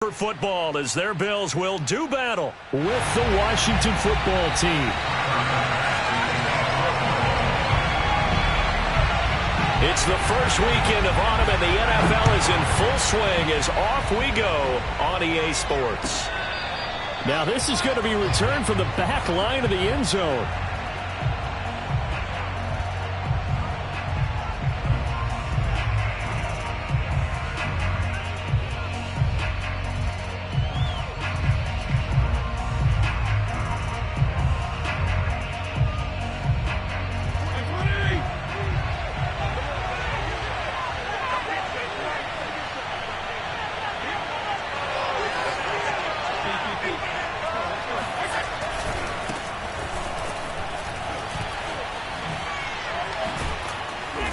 For football as their Bills will do battle with the Washington football team. It's the first weekend of autumn and the NFL is in full swing as off we go on EA Sports. Now this is going to be returned from the back line of the end zone.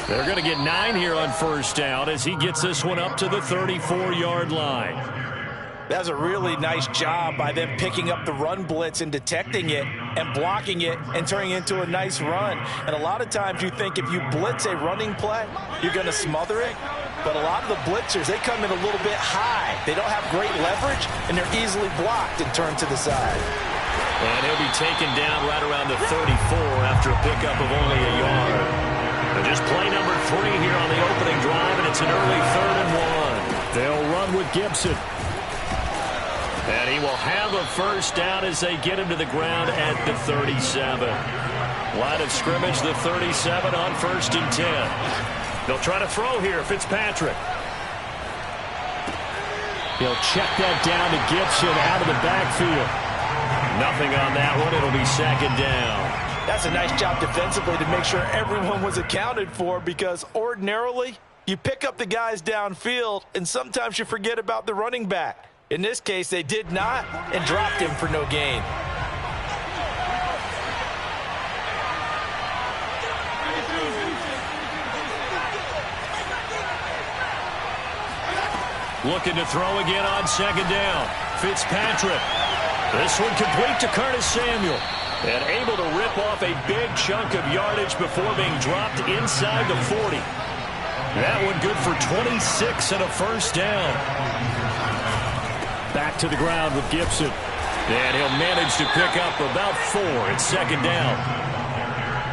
They're going to get 9 here on first down as he gets this one up to the 34-yard line. That's a really nice job by them picking up the run blitz and detecting it and blocking it and turning it into a nice run. And a lot of times you think if you blitz a running play, you're going to smother it. But a lot of the blitzers, they come in a little bit high. They don't have great leverage, and they're easily blocked and turned to the side. And he'll be taken down right around the 34 after a pickup of only a yard. Just play number 3 here on the opening drive, and it's an early 3rd and 1. They'll run with Gibson. And he will have a first down as they get him to the ground at the 37. Line of scrimmage, the 37 on 1st and 10. They'll try to throw here, Fitzpatrick. He'll check that down to Gibson out of the backfield. Nothing on that one. It'll be 2nd down. That's a nice job defensively to make sure everyone was accounted for, because ordinarily you pick up the guys downfield and sometimes you forget about the running back. In this case, they did not and dropped him for no gain. Looking to throw again on 2nd down. Fitzpatrick. This one complete to Curtis Samuel. And able to rip off a big chunk of yardage before being dropped inside the 40. That one good for 26 and a first down. Back to the ground with Gibson. And he'll manage to pick up about 4 at 2nd down.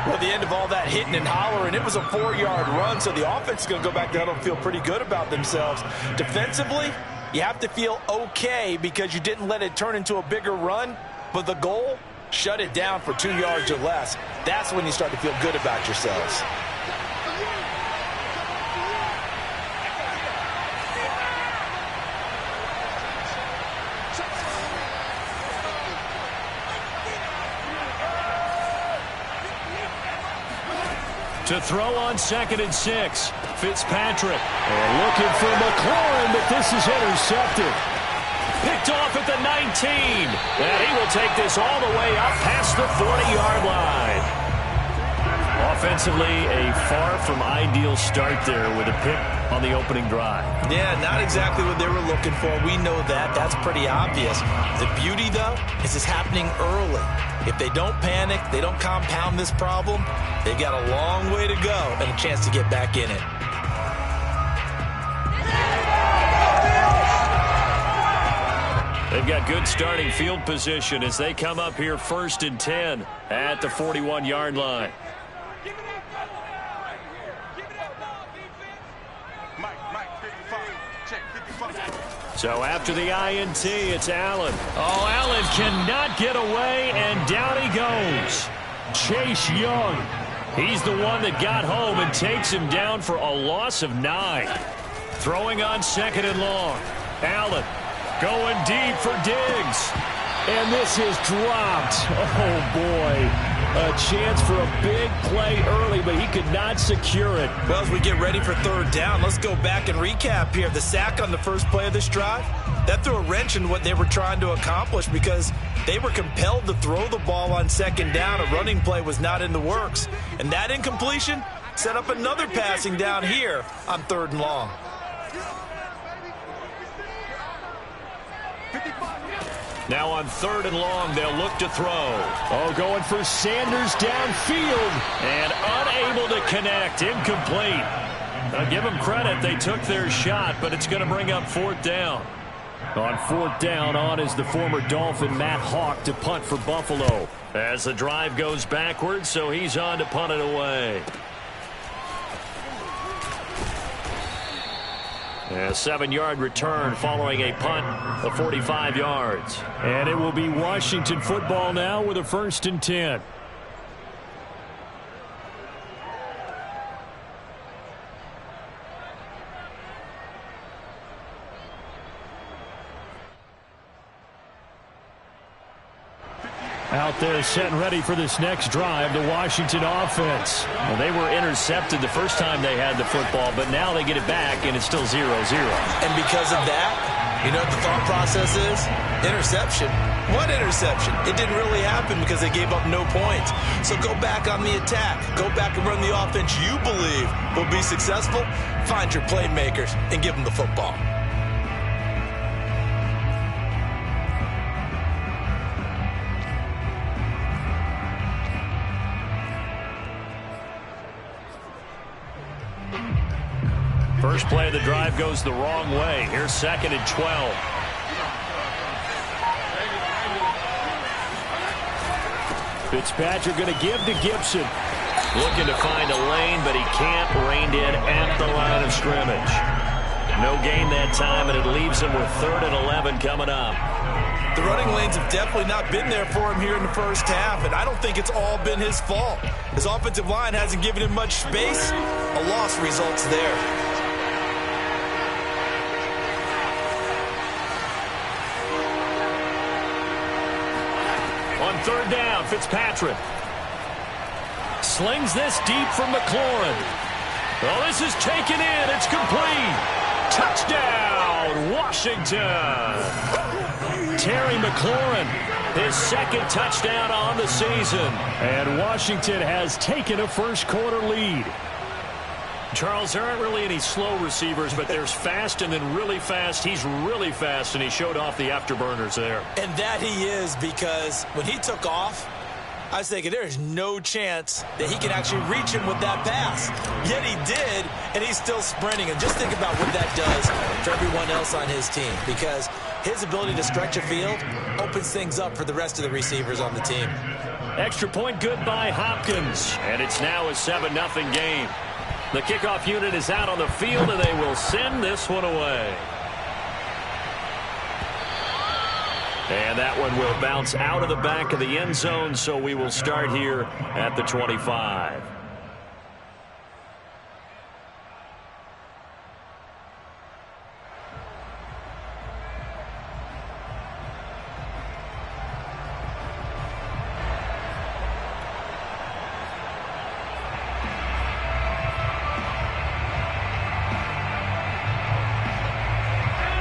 Well, at the end of all that hitting and hollering, it was a 4-yard run, so the offense is going to go back down and feel pretty good about themselves. Defensively, you have to feel okay because you didn't let it turn into a bigger run, but the goal, shut it down for 2 yards or less. That's when you start to feel good about yourselves. To throw on 2nd and 6. Fitzpatrick. And looking for McLaurin, but this is intercepted. Picked off at the 19. And he will take this all the way up past the 40-yard line. Offensively, a far from ideal start there with a pick on the opening drive. Yeah, not exactly what they were looking for. We know that. That's pretty obvious. The beauty, though, is it's happening early. If they don't panic, they don't compound this problem, they've got a long way to go and a chance to get back in it. They've got good starting field position as they come up here 1st and 10 at the 41-yard line. So after the INT, it's Allen. Oh, Allen cannot get away, and down he goes. Chase Young. He's the one that got home and takes him down for a loss of 9. Throwing on 2nd and long. Allen going deep for Diggs. And this is dropped. Oh, boy. A chance for a big play early, but he could not secure it. Well, as we get ready for 3rd down, let's go back and recap here. The sack on the first play of this drive, that threw a wrench in what they were trying to accomplish because they were compelled to throw the ball on 2nd down. A running play was not in the works. And that incompletion set up another passing down here on 3rd and long. Now on 3rd and long, they'll look to throw. Oh, going for Sanders downfield. And unable to connect. Incomplete. I'll give them credit. They took their shot, but it's going to bring up 4th down. On fourth down, on is the former Dolphin Matt Hawk to punt for Buffalo. As the drive goes backwards, so he's on to punt it away. A 7-yard return following a punt of 45 yards. And it will be Washington football now with a 1st and 10. Out there setting ready for this next drive, the Washington offense. Well, they were intercepted the first time they had the football, but now they get it back, and it's still 0-0. And because of that, you know what the thought process is? Interception. What interception? It didn't really happen because they gave up no points. So go back on the attack. Go back and run the offense you believe will be successful. Find your playmakers and give them the football. First play of the drive goes the wrong way. Here's 2nd and 12. Fitzpatrick going to give to Gibson. Looking to find a lane, but he can't. Reined in at the line of scrimmage. No gain that time, and it leaves him with 3rd and 11 coming up. The running lanes have definitely not been there for him here in the first half, and I don't think it's all been his fault. His offensive line hasn't given him much space. A loss results there. On 3rd down, Fitzpatrick slings this deep from McLaurin. Oh, this is taken in. It's complete. Touchdown, Washington. Terry McLaurin, his 2nd touchdown on the season. And Washington has taken a first-quarter lead. Charles, there aren't really any slow receivers, but there's fast and then really fast. He's really fast, and he showed off the afterburners there. And that he is, because when he took off, I was thinking there's no chance that he can actually reach him with that pass. Yet he did, and he's still sprinting. And just think about what that does for everyone else on his team, because his ability to stretch a field opens things up for the rest of the receivers on the team. Extra point good by Hopkins, and it's now a 7-0 game. The kickoff unit is out on the field, and they will send this one away. And that one will bounce out of the back of the end zone, so we will start here at the 25.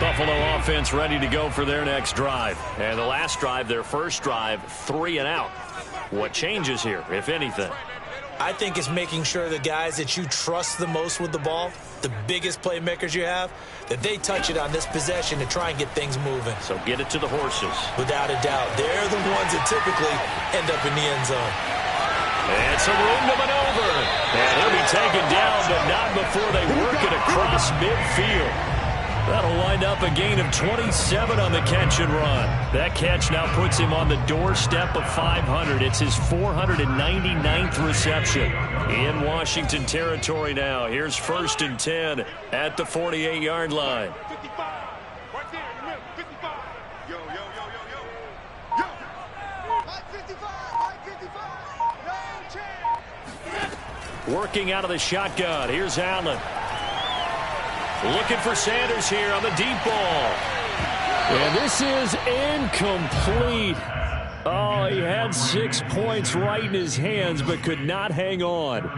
Buffalo offense ready to go for their next drive. And the last drive, their first drive, 3 and out. What changes here, if anything? I think it's making sure the guys that you trust the most with the ball, the biggest playmakers you have, that they touch it on this possession to try and get things moving. So get it to the horses. Without a doubt. They're the ones that typically end up in the end zone. And some room to maneuver. And he'll be taken down, but not before they work it across midfield. That'll wind up a gain of 27 on the catch and run. That catch now puts him on the doorstep of 500. It's his 499th reception in Washington territory now. Here's 1st and 10 at the 48-yard line. Working out of the shotgun. Here's Allen. Looking for Sanders here on the deep ball. And this is incomplete. Oh, he had 6 points right in his hands, but could not hang on.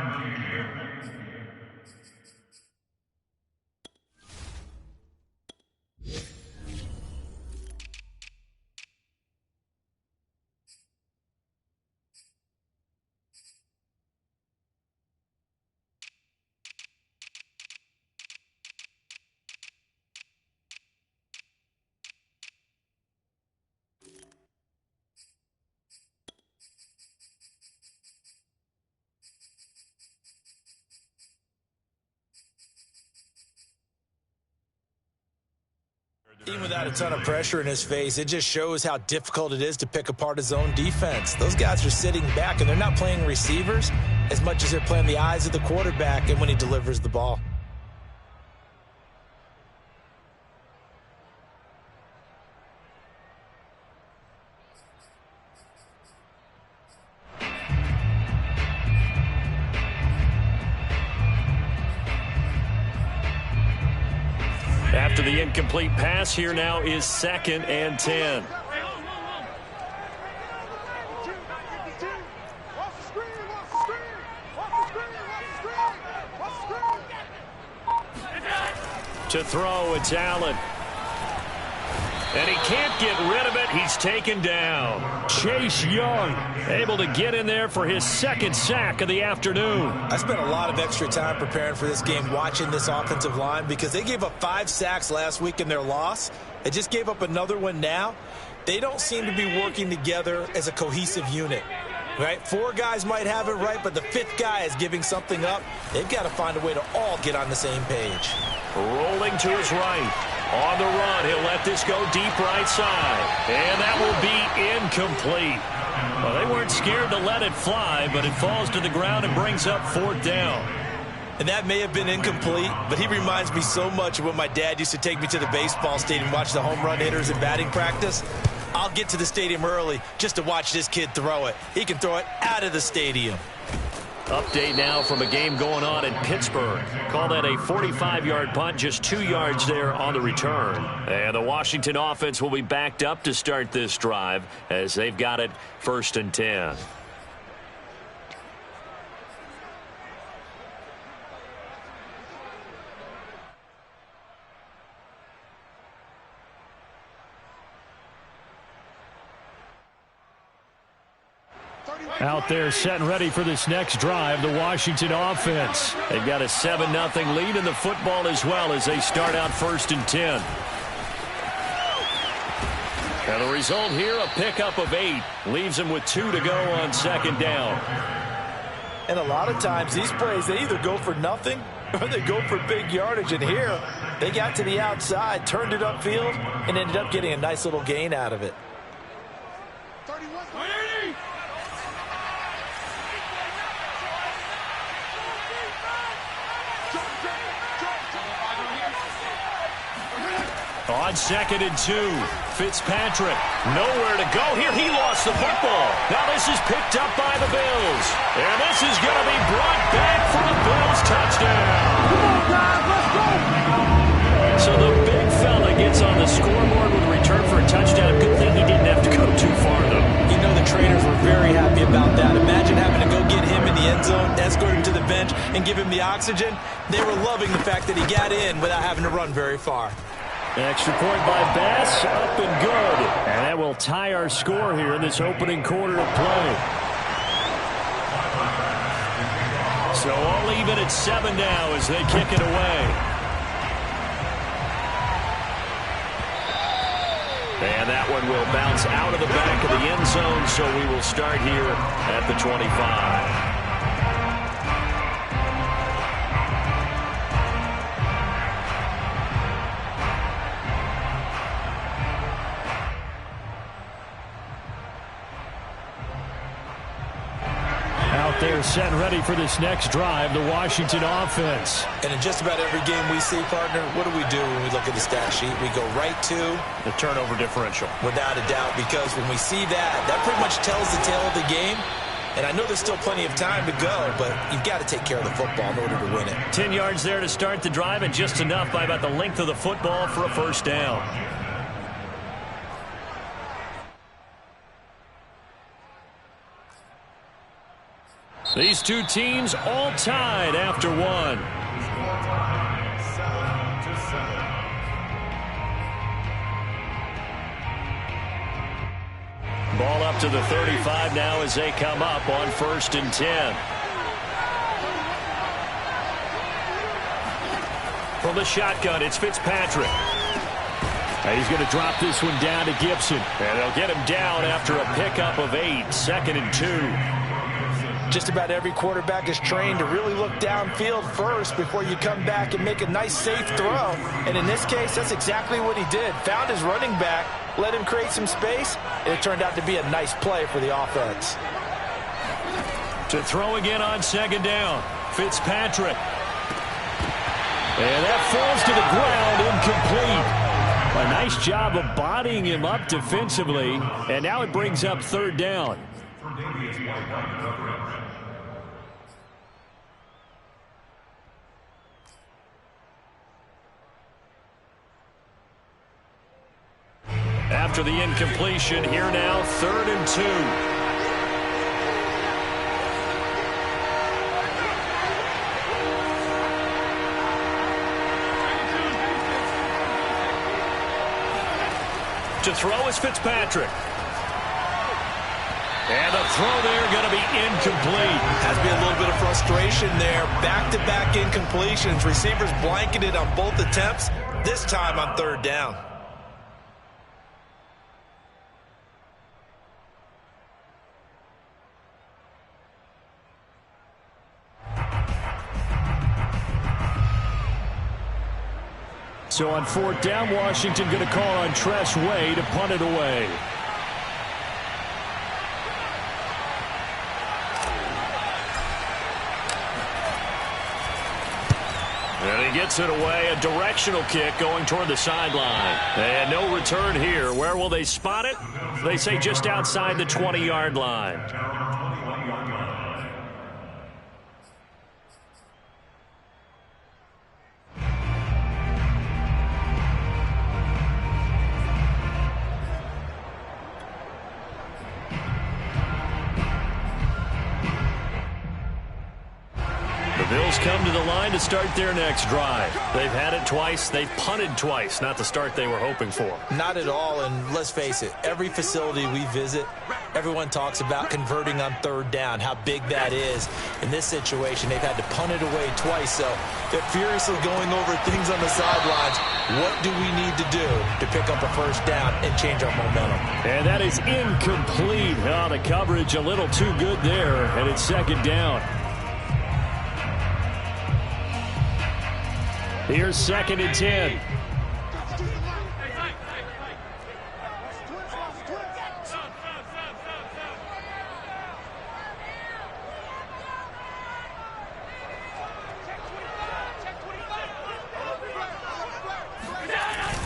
Even without a ton of pressure in his face, it just shows how difficult it is to pick apart his own defense. Those guys are sitting back, and they're not playing receivers as much as they're playing the eyes of the quarterback and when he delivers the ball. After the incomplete pass, here now is 2nd and 10. To throw, it's Allen. And he can't get rid of it. He's taken down. Chase Young able to get in there for his 2nd sack of the afternoon. I spent a lot of extra time preparing for this game watching this offensive line because they gave up 5 sacks last week in their loss. They just gave up another one now. They don't seem to be working together as a cohesive unit. Right? 4 guys might have it right, but the 5th guy is giving something up. They've got to find a way to all get on the same page. Rolling to his right. On the run, he'll let this go deep right side. And that will be incomplete. Well, they weren't scared to let it fly, but it falls to the ground and brings up 4th down. And that may have been incomplete, but he reminds me so much of when my dad used to take me to the baseball stadium and watch the home run hitters in batting practice. I'll get to the stadium early just to watch this kid throw it. He can throw it out of the stadium. Update now from a game going on in Pittsburgh. Call that a 45-yard punt, just 2 yards there on the return. And the Washington offense will be backed up to start this drive as they've got it 1st and 10. Out there set and ready for this next drive, the Washington offense. They've got a 7-0 lead in the football as well as they start out 1st and 10. And the result here, a pickup of 8. Leaves them with 2 to go on 2nd down. And a lot of times these plays, they either go for nothing or they go for big yardage. And here, they got to the outside, turned it upfield, and ended up getting a nice little gain out of it. On 2nd and 2, Fitzpatrick, nowhere to go here. He lost the football. Now this is picked up by the Bills. And this is going to be brought back for a Bills touchdown. Come on, guys, let's go. So the big fella gets on the scoreboard with a return for a touchdown. Good thing he didn't have to go too far, though. You know the trainers were very happy about that. Imagine having to go get him in the end zone, escort him to the bench, and give him the oxygen. They were loving the fact that he got in without having to run very far. Extra point by Bass, up and good. And that will tie our score here in this opening quarter of play. So all even at 7 now as they kick it away. And that one will bounce out of the back of the end zone, so we will start here at the 25. They're set and ready for this next drive, the Washington offense. And in just about every game we see, partner, what do we do when we look at the stat sheet? We go right to the turnover differential. Without a doubt, because when we see that, that pretty much tells the tale of the game. And I know there's still plenty of time to go, but you've got to take care of the football in order to win it. 10 yards there to start the drive, and just enough by about the length of the football for a 1st down. These two teams all tied after 1. Ball up to the 35 now as they come up on 1st and 10. From the shotgun, it's Fitzpatrick. And he's going to drop this one down to Gibson. And they'll get him down after a pickup of 8, 2nd and 2. Just about every quarterback is trained to really look downfield first before you come back and make a nice, safe throw. And in this case, that's exactly what he did. Found his running back, let him create some space, and it turned out to be a nice play for the offense. To throw again on second down, Fitzpatrick. And that falls to the ground, incomplete. A nice job of bodying him up defensively, and now it brings up third down. After the incompletion, here now, 3rd and 2. To throw is Fitzpatrick. And the throw there going to be incomplete. Has to be a little bit of frustration there. Back-to-back incompletions. Receivers blanketed on both attempts, this time on 3rd down. So on 4th down, Washington going to call on Tress Way to punt it away. And he gets it away, a directional kick going toward the sideline. And no return here. Where will they spot it? They say just outside the 20-yard line. Bills come to the line to start their next drive. They've had it twice. They've punted twice. Not the start they were hoping for. Not at all, and let's face it, every facility we visit, everyone talks about converting on 3rd down, how big that is. In this situation, they've had to punt it away twice, so they're furiously going over things on the sidelines. What do we need to do to pick up a 1st down and change our momentum? And that is incomplete. Oh, the coverage a little too good there, and it's 2nd down. Here's 2nd and 10.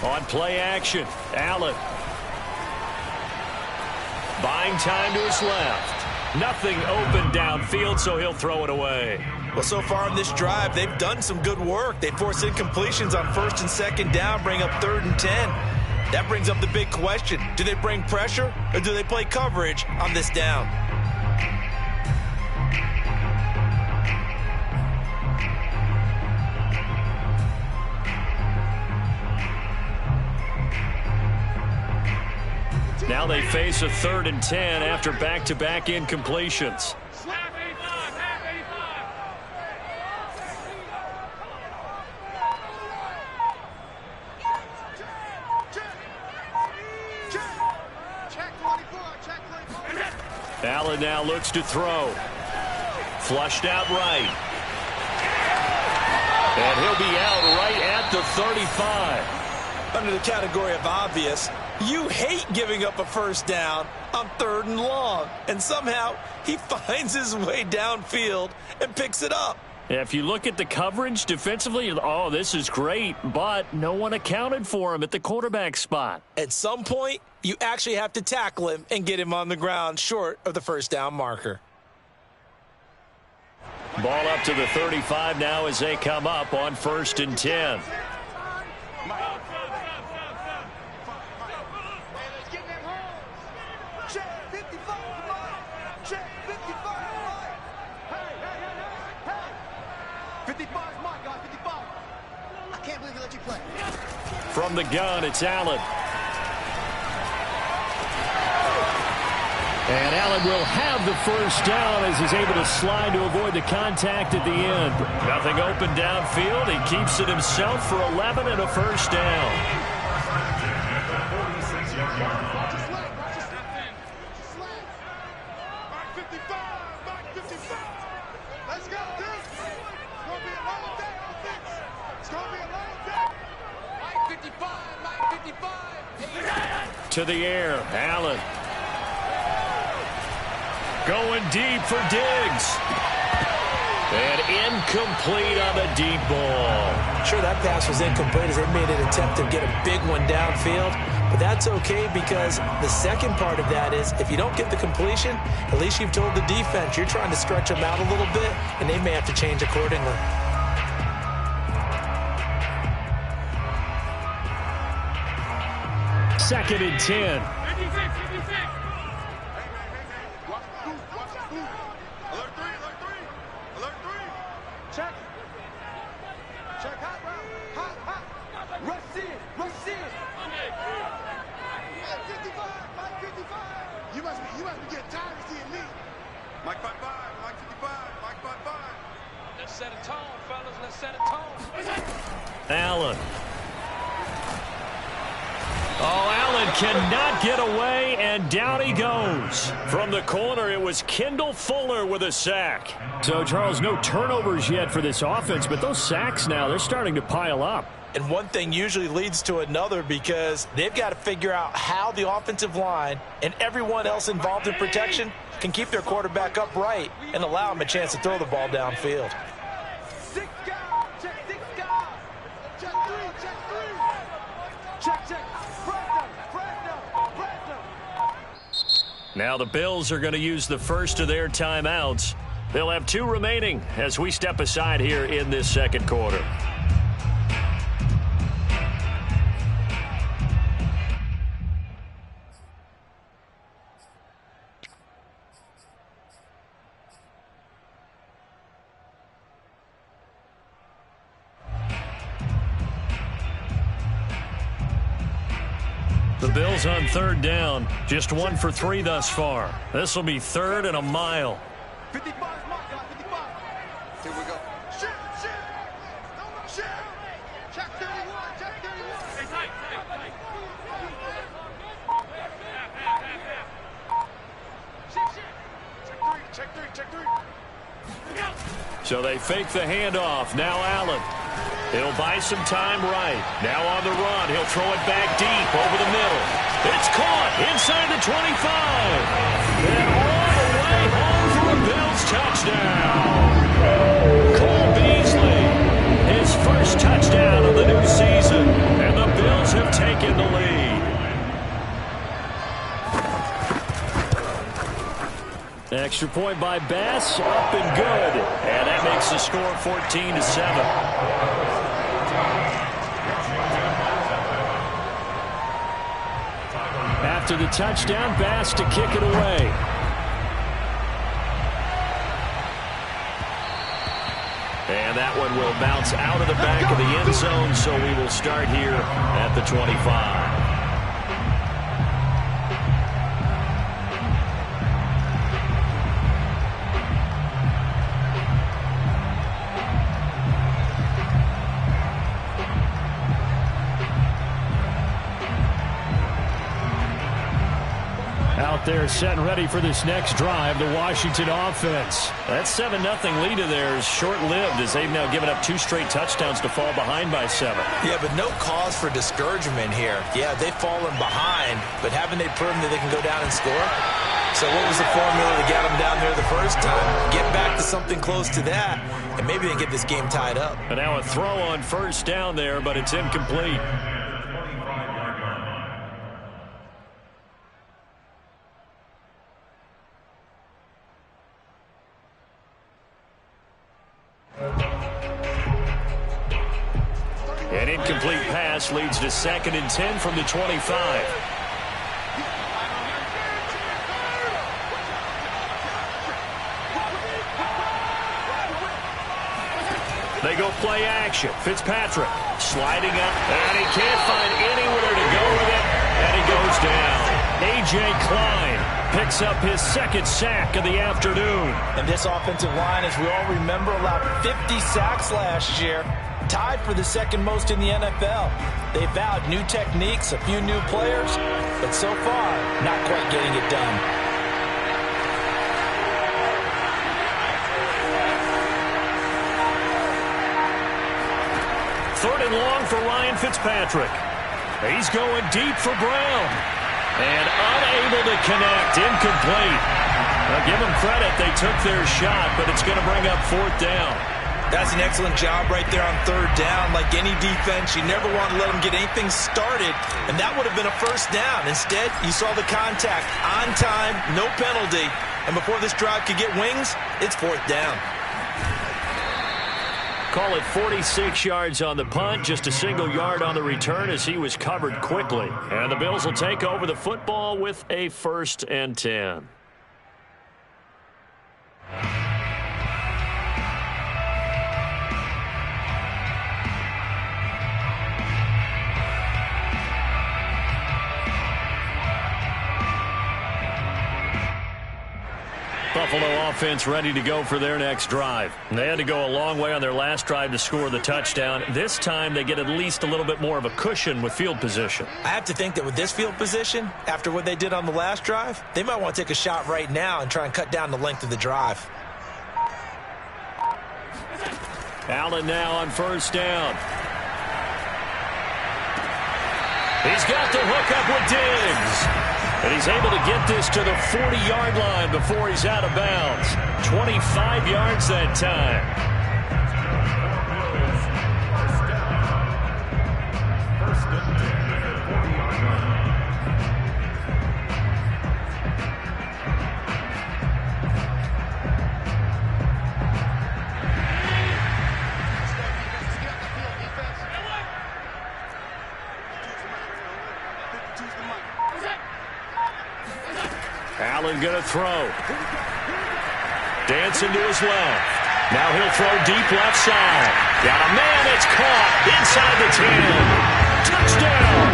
On play action, Allen. Buying time to his left. Nothing open downfield, so he'll throw it away. Well, so far on this drive, they've done some good work. They force incompletions on 1st and 2nd down, bring up 3rd and 10. That brings up the big question. Do they bring pressure or do they play coverage on this down? Now they face a 3rd and 10 after back-to-back incompletions. Allen now looks to throw. Flushed out right. And he'll be out right at the 35. Under the category of obvious, you hate giving up a 1st down on 3rd and long. And somehow he finds his way downfield and picks it up. If you look at the coverage defensively, oh, this is great, but no one accounted for him at the quarterback spot. At some point, you actually have to tackle him and get him on the ground short of the 1st down marker. Ball up to the 35 now as they come up on 1st and 10. From the gun, it's Allen. And Allen will have the 1st down as he's able to slide to avoid the contact at the end. Nothing open downfield. He keeps it himself for 11 and a 1st down. To the air, Allen. Going deep for Diggs. And incomplete on the deep ball. Sure, that pass was incomplete as they made an attempt to get a big one downfield. But that's okay because the second part of that is if you don't get the completion, at least you've told the defense you're trying to stretch them out a little bit, and they may have to change accordingly. Second and 10. You must be getting tired of seeing me. Mike 5'5", Mike 55, Mike 5'5". Let's set a tone, fellas. Let's set a tone. Allen. Oh, Allen cannot get away, and down he goes. From the corner, it was Kendall Fuller with a sack. So, Charles, no turnovers yet for this offense, but those sacks now, they're starting to pile up. And one thing usually leads to another because they've got to figure out how the offensive line and everyone else involved in protection can keep their quarterback upright and allow him a chance to throw the ball downfield. Now the Bills are going to use the first of their timeouts. They'll have 2 remaining as we step aside here in this second quarter. The Bills on third down, just 1 for 3 thus far. This will be third and a mile. 55, mark, 55. Here we go. Shoot. Check 31, check 31. Stay tight. Check three. So they fake the handoff. Now Allen. He'll buy some time right. Now on the run. He'll throw it back deep over the middle. It's caught inside the 25. And all the way home for a Bills touchdown. Cole Beasley, his first touchdown of the new season. And the Bills have taken the lead. Extra point by Bass, up and good. And that makes the score 14-7. After the touchdown, Bass to kick it away. And that one will bounce out of the back of the end zone, so we will start here at the 25. Out there set and ready for this next drive, the Washington offense. That 7-0 lead of theirs short-lived as they've now given up 2 straight touchdowns to fall behind by 7. Yeah, but no cause for discouragement here. Yeah, they've fallen behind, but haven't they proven that they can go down and score? So what was the formula to get them down there the first time? Get back to something close to that, and maybe they get this game tied up. And now a throw on first down there, but it's incomplete. An incomplete pass leads to 2nd and 10 from the 25. They go play action. Fitzpatrick sliding up, and he can't find anywhere to go with it, and he goes down. A.J. Klein picks up his 2nd sack of the afternoon. And this offensive line, as we all remember, allowed 50 sacks last year. Tied for the 2nd most in the NFL. They vowed new techniques, a few new players, but so far, not quite getting it done. Third and long for Ryan Fitzpatrick. He's going deep for Brown. And unable to connect. Incomplete. Now, give them credit. They took their shot, but it's going to bring up 4th down. That's an excellent job right there on 3rd down. Like any defense, you never want to let them get anything started, and that would have been a 1st down. Instead, you saw the contact on time, no penalty, and before this drive could get wings, it's 4th down. Call it 46 yards on the punt, just a single yard on the return as he was covered quickly. And the Bills will take over the football with a 1st and 10. Buffalo offense ready to go for their next drive. They had to go a long way on their last drive to score the touchdown. This time they get at least a little bit more of a cushion with field position. I have to think that with this field position, after what they did on the last drive, they might want to take a shot right now and try and cut down the length of the drive. Allen now on 1st down. He's got the hook up with Diggs. And he's able to get this to the 40-yard line before he's out of bounds. 25 yards that time. Allen going to throw. Dancing to his left. Now he'll throw deep left side. Got a man that's caught inside the 10. Touchdown.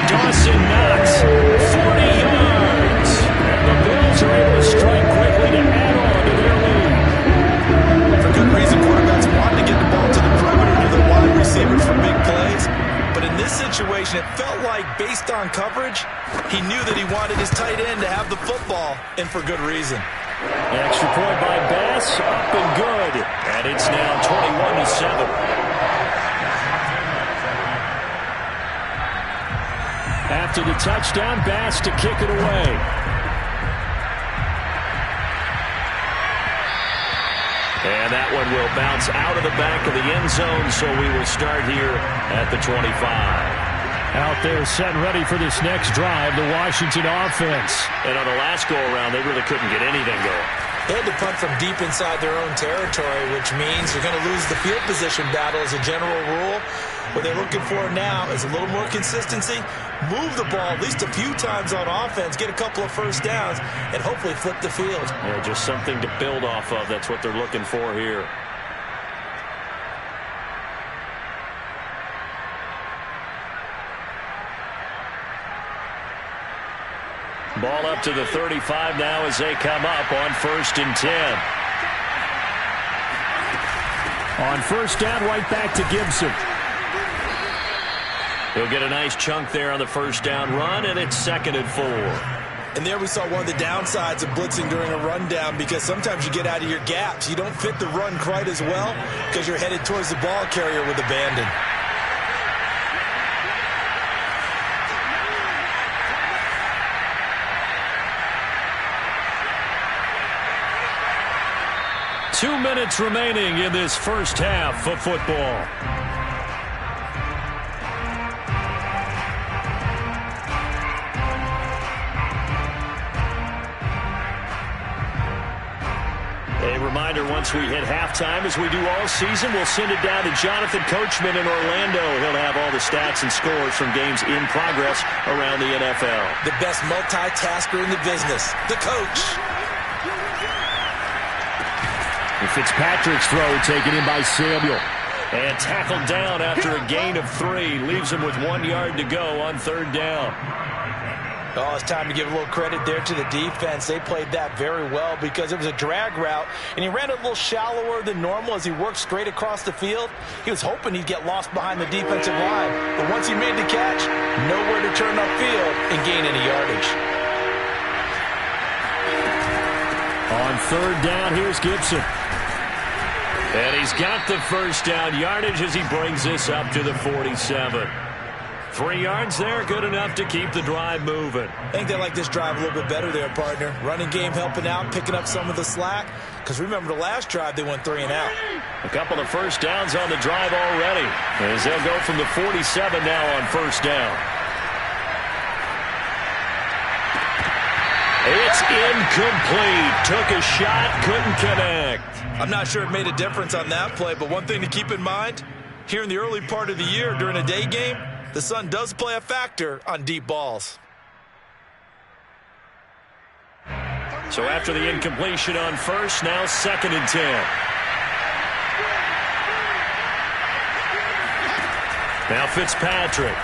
Dawson Knox, 40 yards. And the Bills are able to strike quickly to add on to their lead. For good reason, quarterbacks want to get the ball to the perimeter to the wide receivers for big plays. But in this situation, it felt like, based on coverage, he knew that he wanted his tight end to have the football, and for good reason. Extra point by Bass, up and good. And it's now 21-7. After the touchdown, Bass to kick it away. And that one will bounce out of the back of the end zone, so we will start here at the 25. Out there set and ready for this next drive, the Washington offense. And on the last go-around, they really couldn't get anything going. They had to punt from deep inside their own territory, which means you're going to lose the field position battle as a general rule. What they're looking for now is a little more consistency, move the ball at least a few times on offense, get a couple of 1st downs, and hopefully flip the field. Yeah, just something to build off of. That's what they're looking for here. Ball up to the 35 now as they come up on 1st and 10. On 1st down, right back to Gibson. He'll get a nice chunk there on the 1st down run, and it's 2nd and 4. And there we saw one of the downsides of blitzing during a rundown, because sometimes you get out of your gaps. You don't fit the run quite as well because you're headed towards the ball carrier with abandon. Two minutes remaining in this first half of football. A reminder, once we hit halftime, as we do all season, we'll send it down to Jonathan Coachman in Orlando. He'll have all the stats and scores from games in progress around the NFL. The best multitasker in the business, the coach. Fitzpatrick's throw taken in by Samuel. And tackled down after a gain of 3. Leaves him with 1 yard to go on 3rd down. Oh, it's time to give a little credit there to the defense. They played that very well because it was a drag route, and he ran a little shallower than normal as he worked straight across the field. He was hoping he'd get lost behind the defensive line, but once he made the catch, nowhere to turn upfield and gain any yardage. On 3rd down, here's Gibson. And he's got the 1st down yardage as he brings this up to the 47. 3 yards there, good enough to keep the drive moving. I think they like this drive a little bit better there, partner. Running game helping out, picking up some of the slack. Because remember the last drive, they went 3 and out. A couple of first downs on the drive already, as they'll go from the 47 now on first down. It's incomplete. Took a shot, couldn't connect. I'm not sure it made a difference on that play, but one thing to keep in mind, here in the early part of the year during a day game, the sun does play a factor on deep balls. So after the incompletion on first, now 2nd and 10. Now Fitzpatrick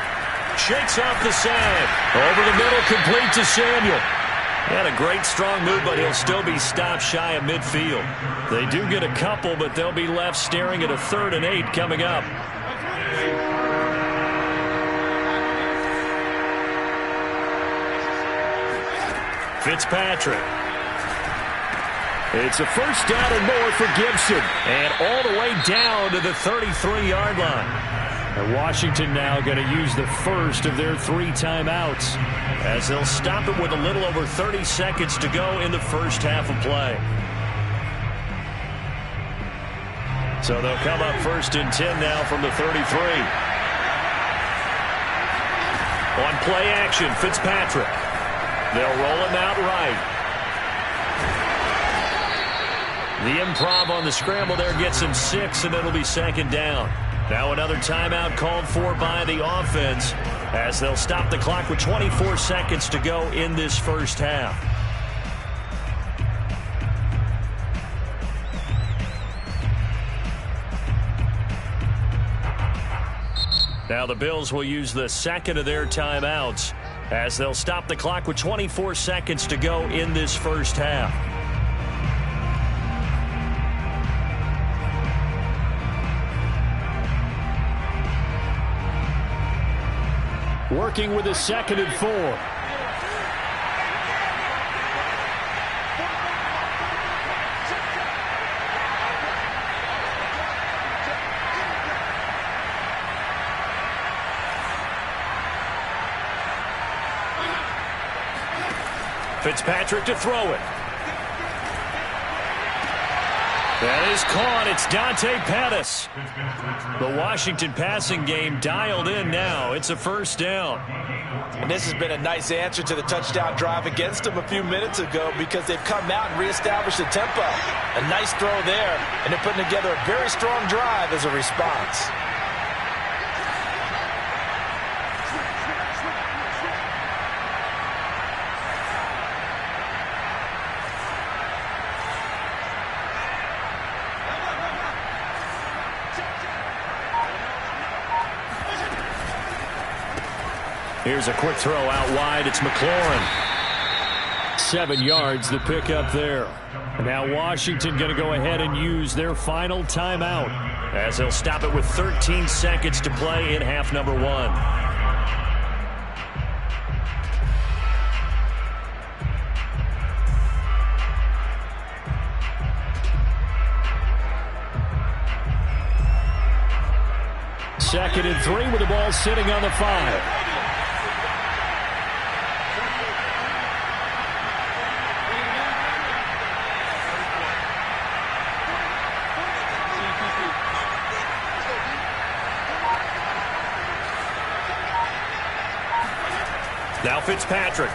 shakes off the side. Over the middle, complete to Samuel. Had a great strong move, but he'll still be stopped shy of midfield. They do get a couple, but they'll be left staring at a 3rd and 8 coming up. Fitzpatrick. It's a first down and more for Gibson. And all the way down to the 33-yard line. And Washington now going to use the first of their 3 timeouts, as they'll stop it with a little over 30 seconds to go in the first half of play. So they'll come up 1st and 10 now from the 33. On play action, Fitzpatrick. They'll roll him out right. The improv on the scramble there gets him 6, and it'll be 2nd down. Now another timeout called for by the offense, as they'll stop the clock with 24 seconds to go in this first half. Now the Bills will use the 2nd of their timeouts, as they'll stop the clock with 24 seconds to go in this first half. Working with a 2nd and 4. Fitzpatrick to throw it. That is caught. It's Dante Pettis. The Washington passing game dialed in now. It's a first down. And this has been a nice answer to the touchdown drive against them a few minutes ago, because they've come out and reestablished the tempo. A nice throw there, and they're putting together a very strong drive as a response. Here's a quick throw out wide. It's McLaurin. 7 yards, the pickup there. Now Washington going to go ahead and use their final timeout, as they'll stop it with 13 seconds to play in half number 1. Second and 3 with the ball sitting on the 5. Now Fitzpatrick.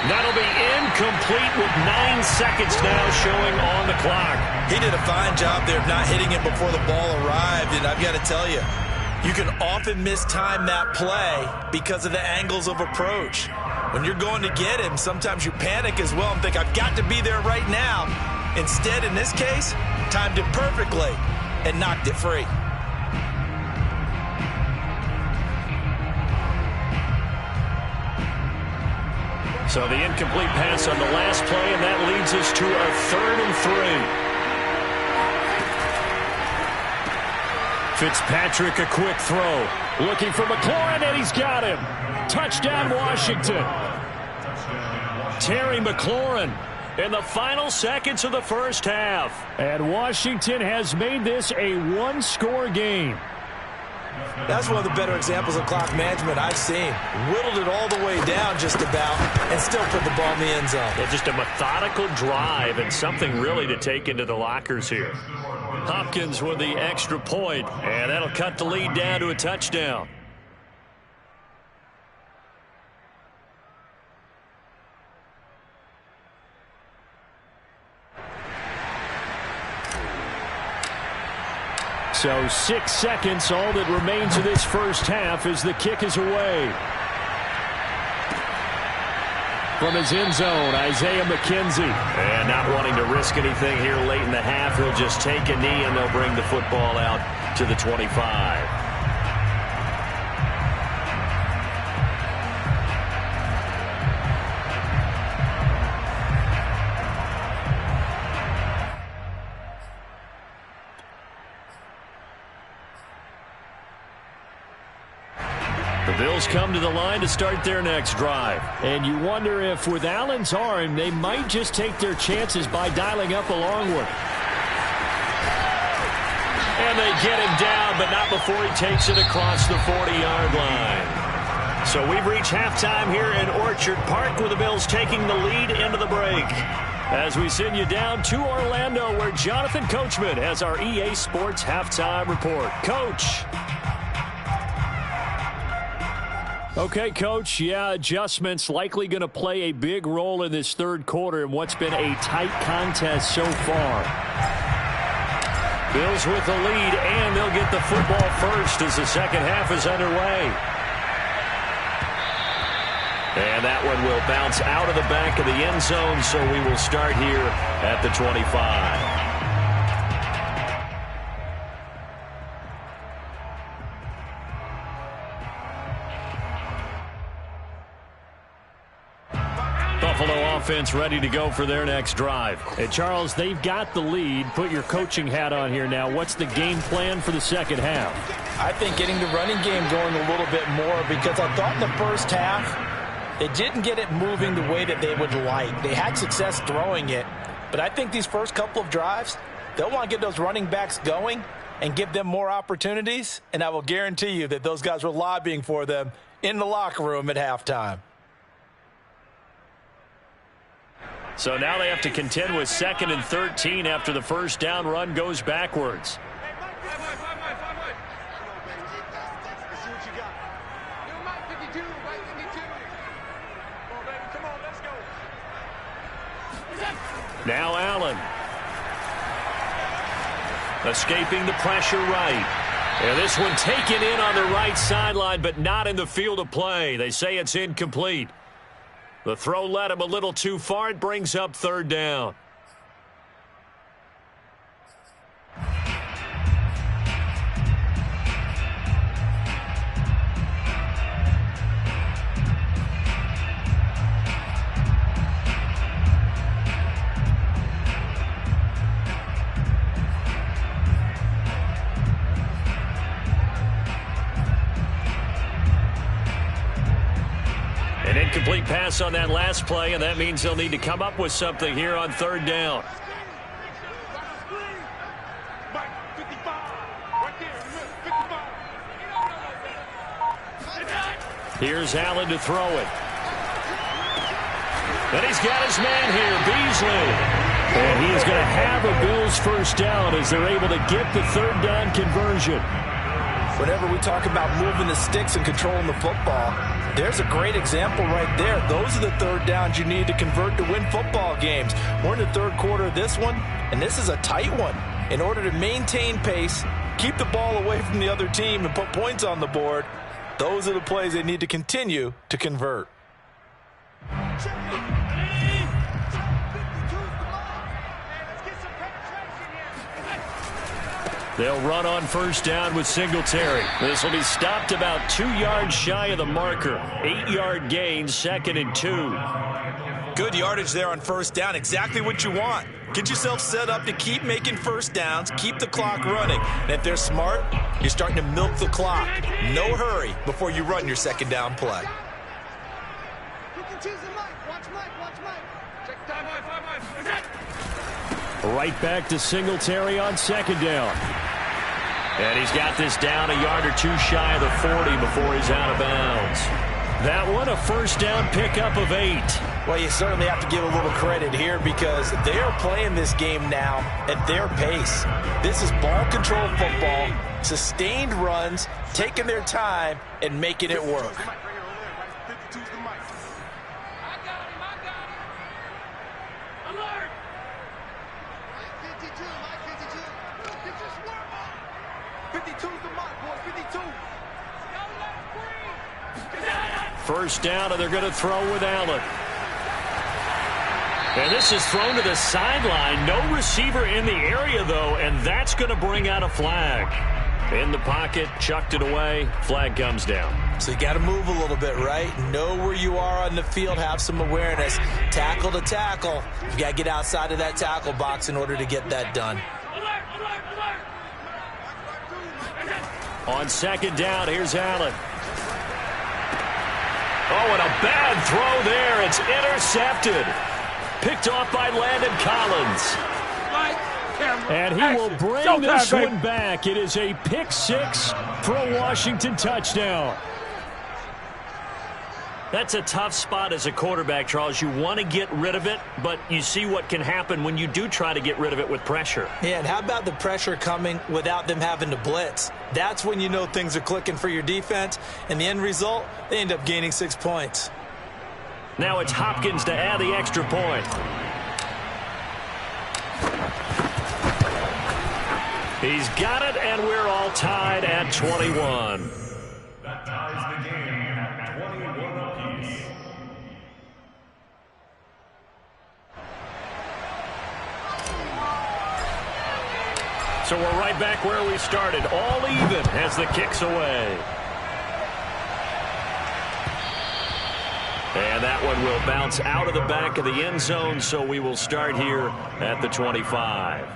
That'll be incomplete with 9 seconds now showing on the clock. He did a fine job there of not hitting it before the ball arrived, and I've got to tell you, you can often mistime that play because of the angles of approach. When you're going to get him, sometimes you panic as well and think, I've got to be there right now. Instead, in this case, timed it perfectly and knocked it free. So the incomplete pass on the last play, and that leads us to a 3rd and 3. Fitzpatrick, a quick throw. Looking for McLaurin, and he's got him. Touchdown, Washington. Terry McLaurin in the final seconds of the first half. And Washington has made this a 1-score game. That's one of the better examples of clock management I've seen. Whittled it all the way down just about and still put the ball in the end zone. Yeah, just a methodical drive and something really to take into the lockers here. Hopkins with the extra point, and that'll cut the lead down to a touchdown. So 6 seconds, all that remains of this first half as the kick is away. From his end zone, Isaiah McKenzie. And not wanting to risk anything here late in the half, he'll just take a knee and they'll bring the football out to the 25. The Bills come to the line to start their next drive. And you wonder if with Allen's arm, they might just take their chances by dialing up a long one. And they get him down, but not before he takes it across the 40-yard line. So we've reached halftime here in Orchard Park with the Bills taking the lead into the break. As we send you down to Orlando, where Jonathan Coachman has our EA Sports halftime report. Coach. Okay, Coach, adjustments likely going to play a big role in this third quarter in what's been a tight contest so far. Bills with the lead, and they'll get the football first as the second half is underway. And that one will bounce out of the back of the end zone, so we will start here at the 25. Buffalo offense ready to go for their next drive. Hey, Charles, they've got the lead. Put your coaching hat on here now. What's the game plan for the second half? I think getting the running game going a little bit more, because I thought in the first half they didn't get it moving the way that they would like. They had success throwing it, but I think these first couple of drives, they'll want to get those running backs going and give them more opportunities, and I will guarantee you that those guys were lobbying for them in the locker room at halftime. So now they have to contend with 2nd and 13 after the first down run goes backwards. Now Allen. Escaping the pressure right. And this one taken in on the right sideline, but not in the field of play. They say it's incomplete. The throw led him a little too far. It brings up 3rd down. An incomplete pass on that last play, and that means they'll need to come up with something here on 3rd down. Here's Allen to throw it. And he's got his man here, Beasley. And he is going to have a Bills first down as they're able to get the 3rd down conversion. Whenever we talk about moving the sticks and controlling the football, there's a great example right there. Those are the 3rd downs you need to convert to win football games. We're in the 3rd quarter of this one, and this is a tight one. In order to maintain pace, keep the ball away from the other team, and put points on the board, those are the plays they need to continue to convert. They'll run on first down with Singletary. This will be stopped about 2 yards shy of the marker. 8-yard gain, 2nd and 2. Good yardage there on first down. Exactly what you want. Get yourself set up to keep making first downs, keep the clock running. And if they're smart, you're starting to milk the clock. No hurry before you run your 2nd down play. Right back to Singletary on 2nd down. And he's got this down a yard or two shy of the 40 before he's out of bounds. That one a first down pickup of 8. Well, you certainly have to give a little credit here because they're playing this game now at their pace. This is ball control football, sustained runs, taking their time, and making it work. First down, and they're going to throw with Allen. And this is thrown to the sideline. No receiver in the area, though, and that's going to bring out a flag. In the pocket, chucked it away. Flag comes down. So you got to move a little bit, right? Know where you are on the field, have some awareness. Tackle to tackle. You got to get outside of that tackle box in order to get that done. On second down, here's Allen. Oh, and a bad throw there. It's intercepted. Picked off by Landon Collins. And he will bring this one back. It is a pick 6 for a Washington touchdown. That's a tough spot as a quarterback, Charles. You want to get rid of it, but you see what can happen when you do try to get rid of it with pressure. Yeah, and how about the pressure coming without them having to blitz? That's when you know things are clicking for your defense, and the end result, they end up gaining 6 points. Now it's Hopkins to add the extra point. He's got it, and we're all tied at 21. That ties the game at 21 apiece. So we're right back where we started. All even as the kick's away. And that one will bounce out of the back of the end zone, so we will start here at the 25.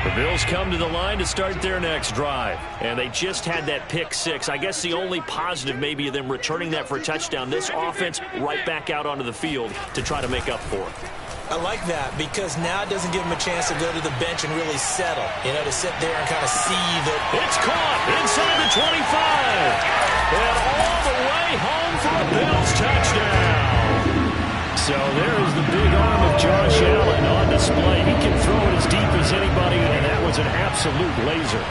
The Bills come to the line to start their next drive. And they just had that pick 6. I guess the only positive maybe of them returning that for a touchdown. This offense right back out onto the field to try to make up for it. I like that because now it doesn't give them a chance to go to the bench and really settle. You know, to sit there and kind of see that. It's caught inside the 25. And all the way home for a Bills touchdown. So there is the big arm of Josh Allen on display. He can throw it as deep as anybody, and that was an absolute laser.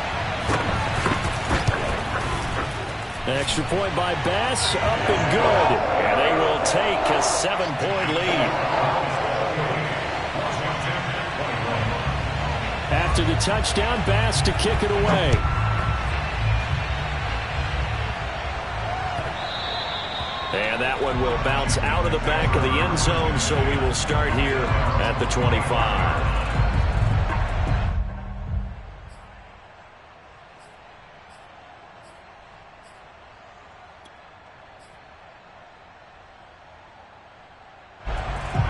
Extra point by Bass, up and good. And they will take a 7-point lead. After the touchdown, Bass to kick it away. And that one will bounce out of the back of the end zone, so we will start here at the 25.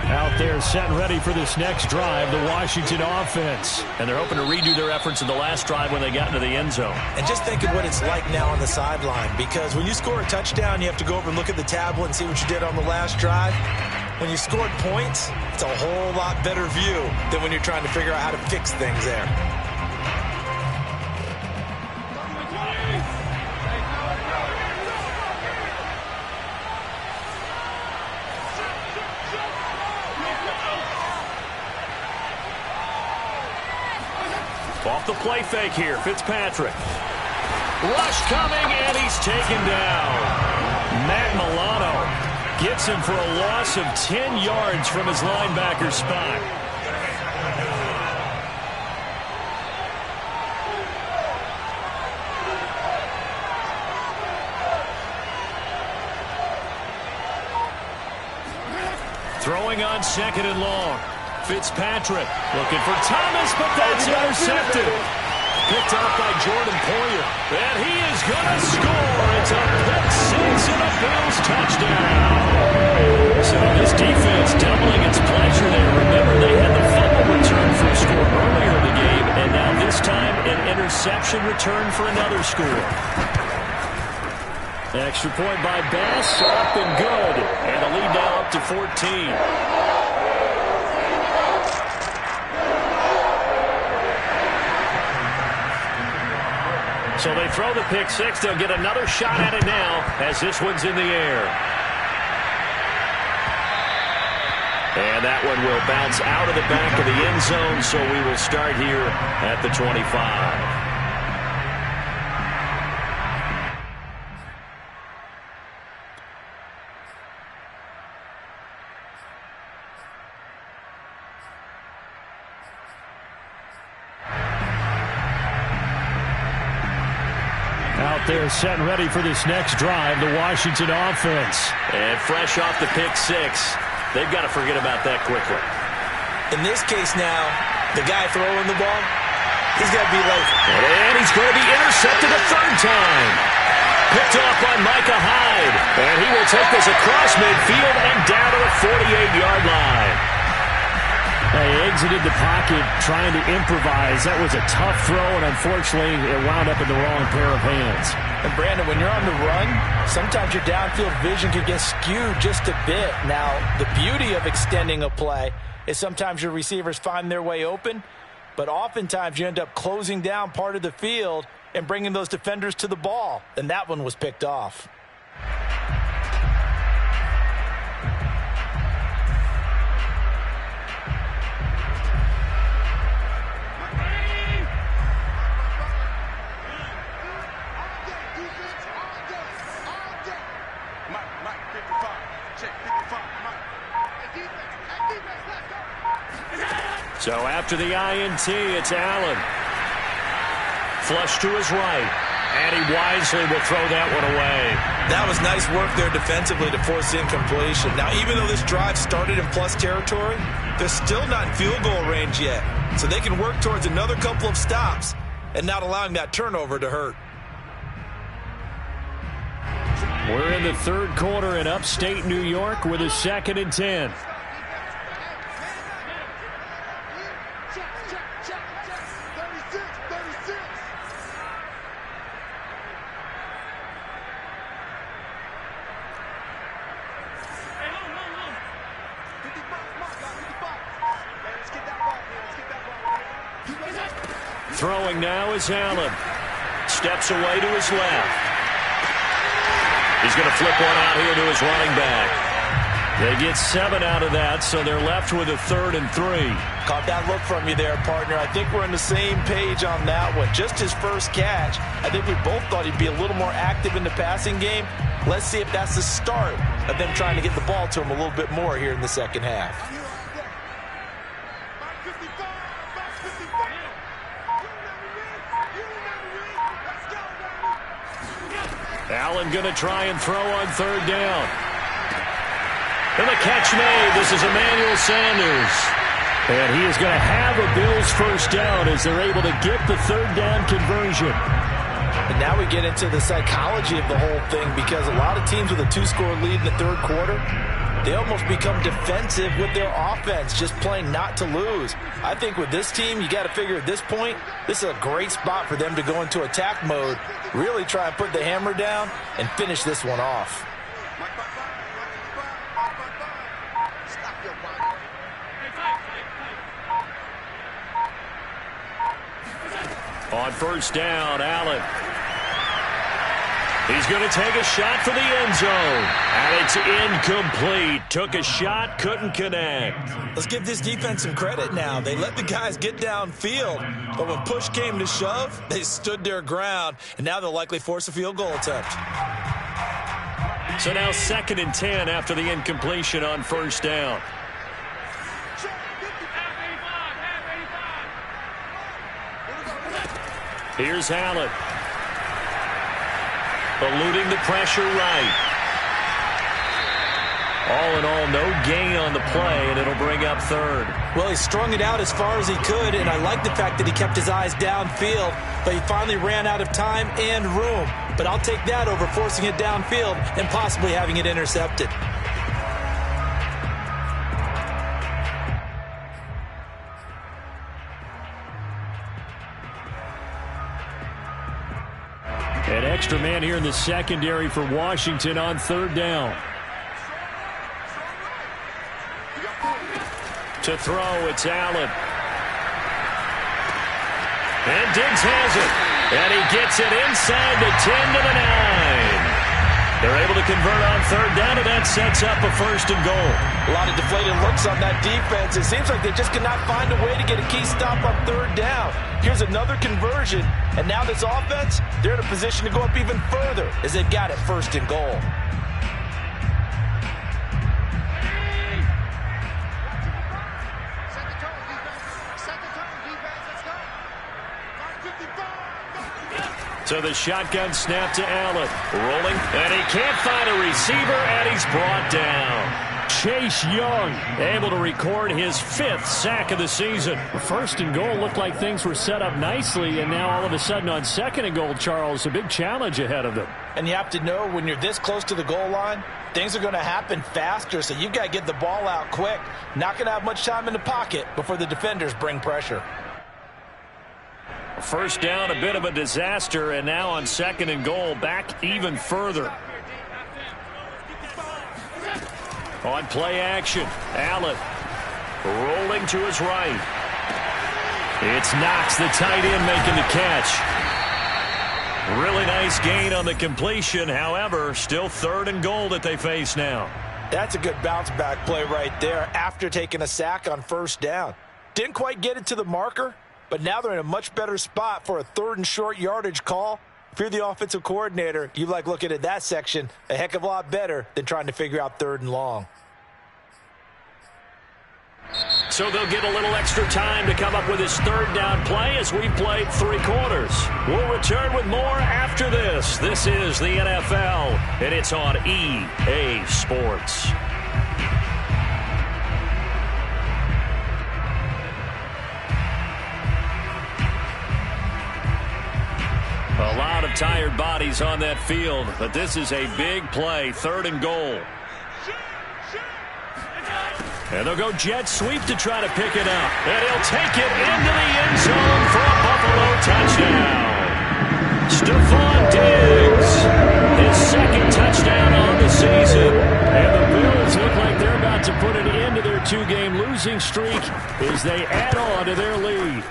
Out there set and ready for this next drive, the Washington offense. And they're hoping to redo their efforts in the last drive when they got into the end zone. And just think of what it's like now on the sideline, because when you score a touchdown, you have to go over and look at the tablet and see what you did on the last drive. When you scored points, it's a whole lot better view than when you're trying to figure out how to fix things there. Off the play fake here, Fitzpatrick. Rush coming, and he's taken down. Matt Milano gets him for a loss of 10 yards from his linebacker spot. Throwing on second and long. Fitzpatrick looking for Thomas, but that's intercepted. Picked off by Jordan Poyer. And he is going to score. It's a pick 6 and a Bills touchdown. So this defense doubling its pleasure there. Remember, they had the fumble return for a score earlier in the game, and now this time an interception return for another score. Extra point by Bass, up and good. And the lead now up to 14. So they throw the pick six. They'll get another shot at it now as this one's in the air. And that one will bounce out of the back of the end zone, so we will start here at the 25. They're set and ready for this next drive, the Washington offense. And fresh off the pick six, they've got to forget about that quickly. In this case now, the guy throwing the ball, he's got to be like... And he's going to be intercepted a third time. Picked off by Micah Hyde. And he will take this across midfield and down to the 48-yard line. They exited the pocket trying to improvise. That was a tough throw, and unfortunately, it wound up in the wrong pair of hands. And Brandon, when you're on the run, sometimes your downfield vision can get skewed just a bit. Now, the beauty of extending a play is sometimes your receivers find their way open, but oftentimes you end up closing down part of the field and bringing those defenders to the ball. And that one was picked off. So after the INT, it's Allen. Flush to his right. And he wisely will throw that one away. That was nice work there defensively to force incompletion. Now, even though this drive started in plus territory, they're still not in field goal range yet. So they can work towards another couple of stops and not allowing that turnover to hurt. We're in the third quarter in upstate New York with a 2nd and 10. Throwing now is Allen. Steps away to his left. He's going to flip one out here to his running back. They get 7 out of that, so they're left with a 3rd and 3. Caught that look from you there, partner. I think we're on the same page on that one. Just his first catch. I think we both thought he'd be a little more active in the passing game. Let's see if that's the start of them trying to get the ball to him a little bit more here in the second half. Allen going to try and throw on 3rd down. And the catch made. This is Emmanuel Sanders. And he is going to have a Bills first down as they're able to get the 3rd down conversion. And now we get into the psychology of the whole thing, because a lot of teams with a 2-score lead in the third quarter, they almost become defensive with their offense, just playing not to lose. I think with this team, you got to figure at this point, this is a great spot for them to go into attack mode, really try and put the hammer down and finish this one off. On 1st down, Allen. He's going to take a shot for the end zone. And it's incomplete. Took a shot, couldn't connect. Let's give this defense some credit now. They let the guys get downfield, but when push came to shove, they stood their ground, and now they'll likely force a field goal attempt. So now 2nd and 10 after the incompletion on 1st down. Here's Allen. Eluding the pressure right. All in all, no gain on the play, and it'll bring up 3rd. Well, he strung it out as far as he could, and I like the fact that he kept his eyes downfield, but he finally ran out of time and room. But I'll take that over forcing it downfield and possibly having it intercepted. An extra man here in the secondary for Washington on third down. To throw, it's Allen. And Diggs has it. And he gets it inside the 10 to the 9. They're able to convert on third down, and that sets up a first and goal. A lot of deflated looks on that defense. It seems like they just cannot find a way to get a key stop on third down. Here's another conversion, and now this offense, they're in a position to go up even further as they've got it first and goal. So the shotgun snap to Allen. Rolling, and he can't find a receiver, and he's brought down. Chase Young able to record his 5th sack of the season. First and goal looked like things were set up nicely, and now all of a sudden on second and goal, Charles, a big challenge ahead of them. And you have to know when you're this close to the goal line, things are going to happen faster, so you've got to get the ball out quick. Not going to have much time in the pocket before the defenders bring pressure. First down, a bit of a disaster, and now on second and goal, back even further. On play action, Allen rolling to his right. It's Knox, the tight end, making the catch. Really nice gain on the completion. However, still third and goal that they face now. That's a good bounce back play right there after taking a sack on first down. Didn't quite get it to the marker, but now they're in a much better spot for a third and short yardage call. If you're the offensive coordinator, you like looking at that section a heck of a lot better than trying to figure out third and long. So they'll get a little extra time to come up with his third down play as we've played 3 quarters. We'll return with more after this. This is the NFL, and it's on EA Sports. A lot of tired bodies on that field, but this is a big play, third and goal. And they'll go jet sweep to try to pick it up. And he'll take it into the end zone for a Buffalo touchdown. Stephon Diggs, his 2nd touchdown on the season. And the Bills look like they're about to put an end to their 2-game losing streak as they add on to their lead.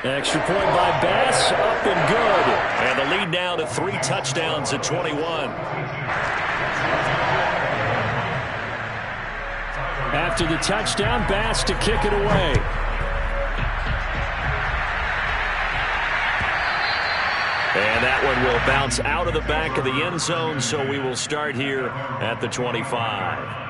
Extra point by Bass, up and good. And the lead now to 3 touchdowns at 21. After the touchdown, Bass to kick it away. And that one will bounce out of the back of the end zone, so we will start here at the 25.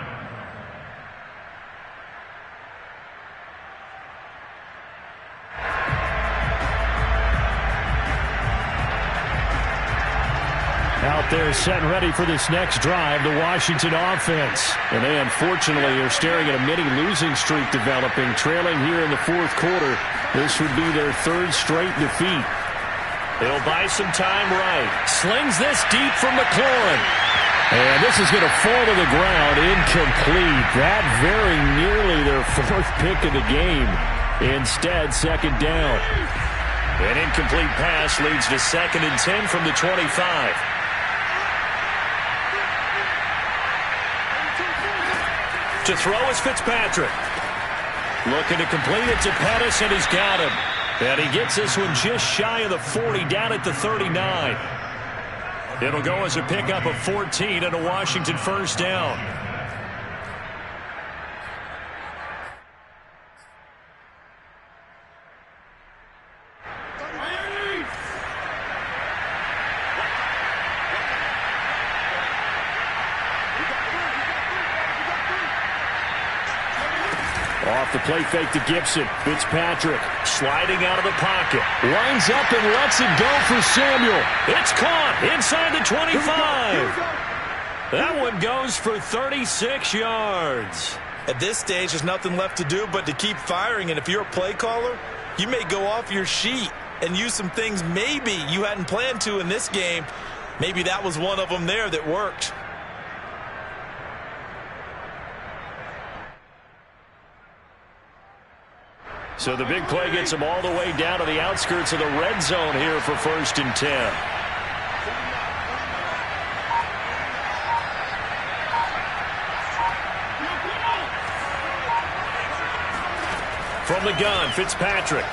Out there set and ready for this next drive, the Washington offense. And they unfortunately are staring at a mini losing streak developing, trailing here in the 4th quarter. This would be their 3rd straight defeat. They'll buy some time right. Slings this deep from McLaurin. And this is going to fall to the ground, incomplete. That very nearly their 4th pick of the game. Instead, second down. An incomplete pass leads to 2nd and 10 from the 25. To throw is Fitzpatrick. Looking to complete it to Pettis, and he's got him. And he gets this one just shy of the 40, down at the 39. It'll go as a pickup of 14 and a Washington first down. Off the play fake to Gibson. Fitzpatrick sliding out of the pocket. Lines up and lets it go for Samuel. It's caught inside the 25. That one goes for 36 yards. At this stage, there's nothing left to do but to keep firing. And if you're a play caller, you may go off your sheet and use some things maybe you hadn't planned to in this game. Maybe that was one of them there that worked. So the big play gets them all the way down to the outskirts of the red zone here for 1st and 10. From the gun, Fitzpatrick.